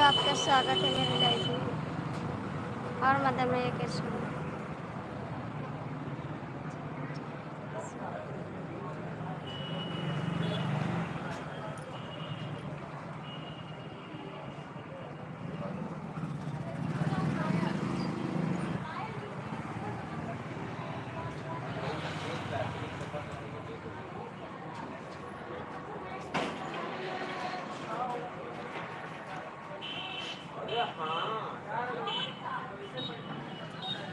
आपका स्वागत है मेरे लाइफ में। और मदन भैया कैसे हो?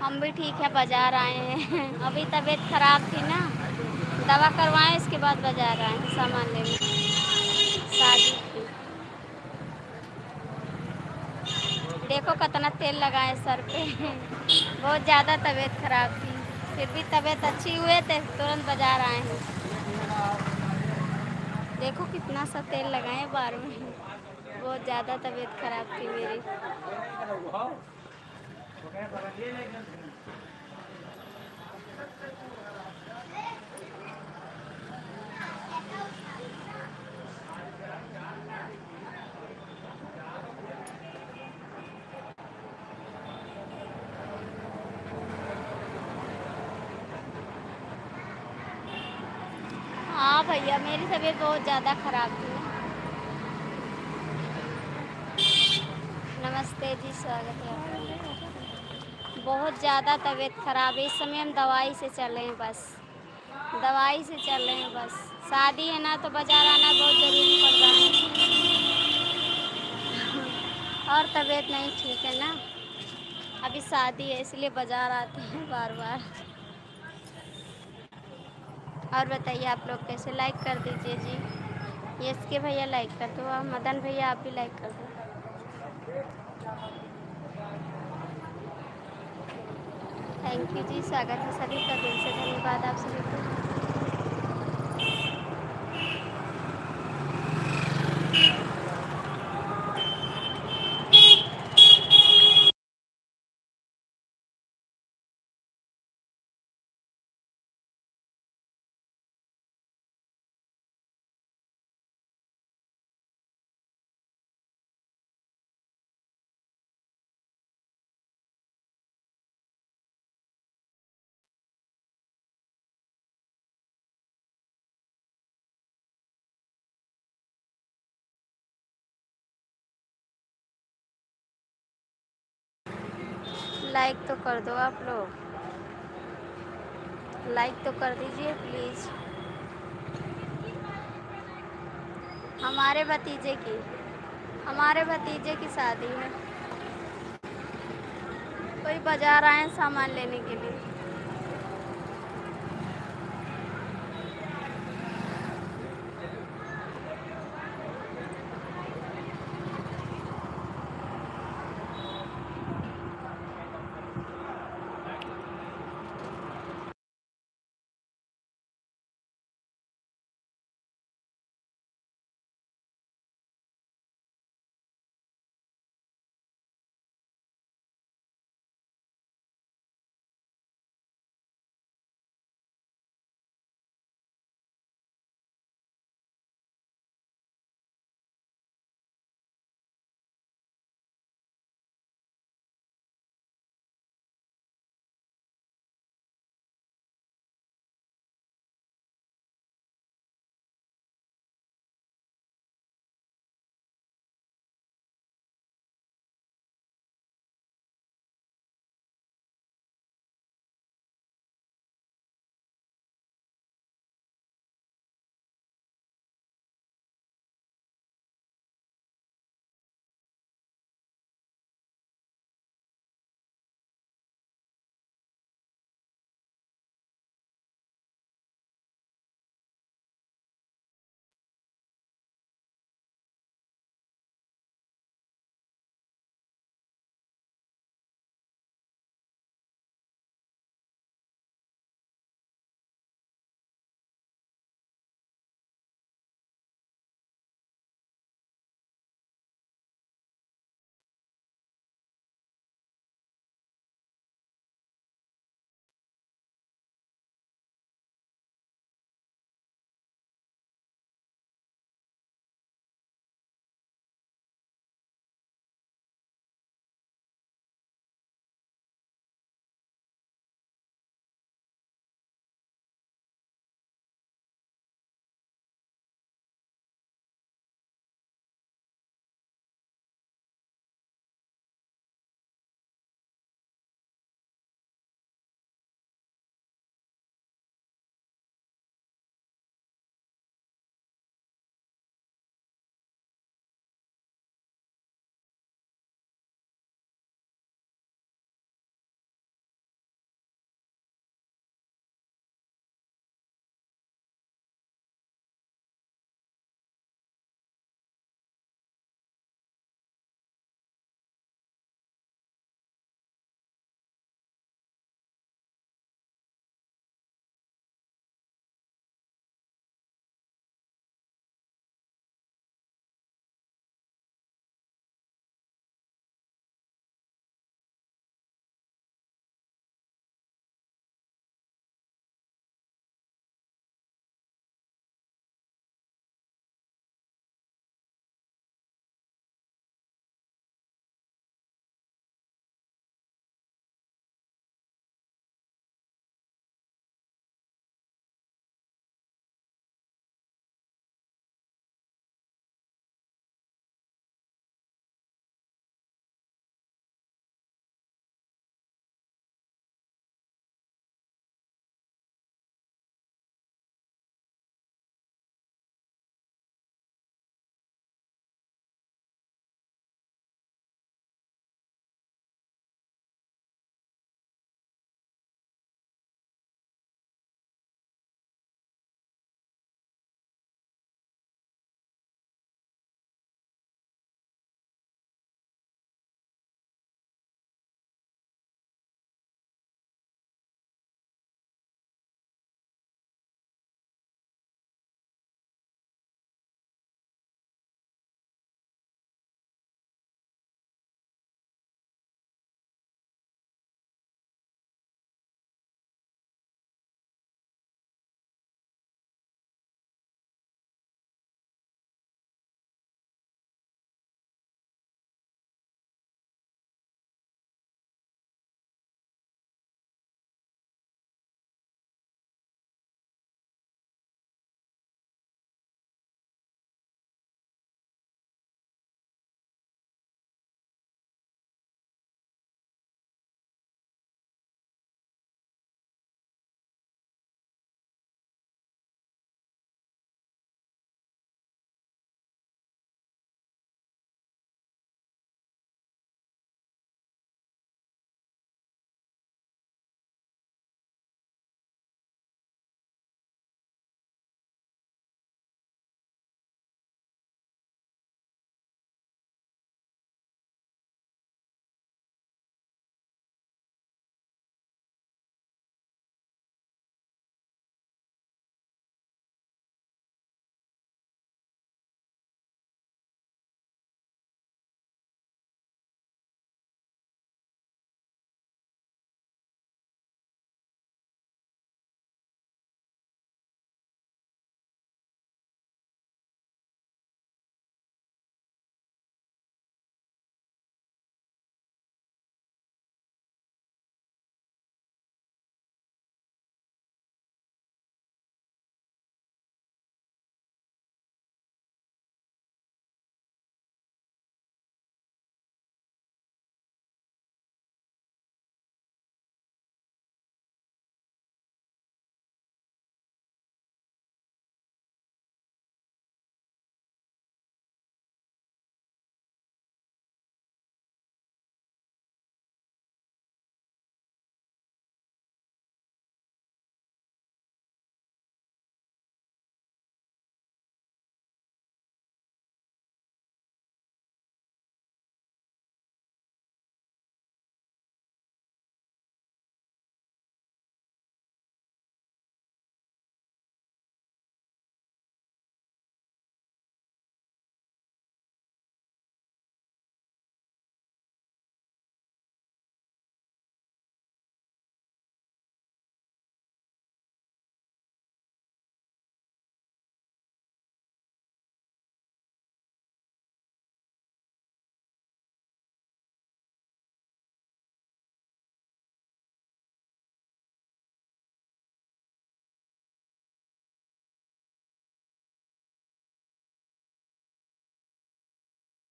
हम भी ठीक है, बाजार आए हैं। अभी तबीयत खराब थी ना, दवा करवाएं, इसके बाद बाजार आए हैं सामान लेने। शादी थी। देखो कितना तेल लगाए सर पे। बहुत ज़्यादा तबीयत खराब थी, फिर भी तबीयत अच्छी हुए थे, तुरंत बाजार आए हैं। देखो कितना सा तेल लगाए बार में। बहुत ज़्यादा तबीयत खराब थी मेरी। हाँ भैया, मेरी तबीयत बहुत ज़्यादा ख़राब थी। नमस्ते जी, स्वागत है आपका। बहुत ज़्यादा तबीयत ख़राब है, इस समय हम दवाई से चल रहे हैं, बस दवाई से चल रहे हैं बस। शादी है ना, तो बाज़ार आना बहुत ज़रूरी पड़ रहा है। और तबीयत नहीं ठीक है ना, अभी शादी है इसलिए बाज़ार आते हैं बार बार। और बताइए आप लोग कैसे? लाइक कर दीजिए जी। यस के भैया लाइक कर दो, और मदन भैया आप भी लाइक कर दो। थैंक यू जी, स्वागत है सभी का, दिल से धन्यवाद आप सभी को। लाइक तो कर दो आप लोग, लाइक तो कर दीजिए प्लीज़। हमारे भतीजे की शादी है, कोई बाजार आए सामान लेने के लिए।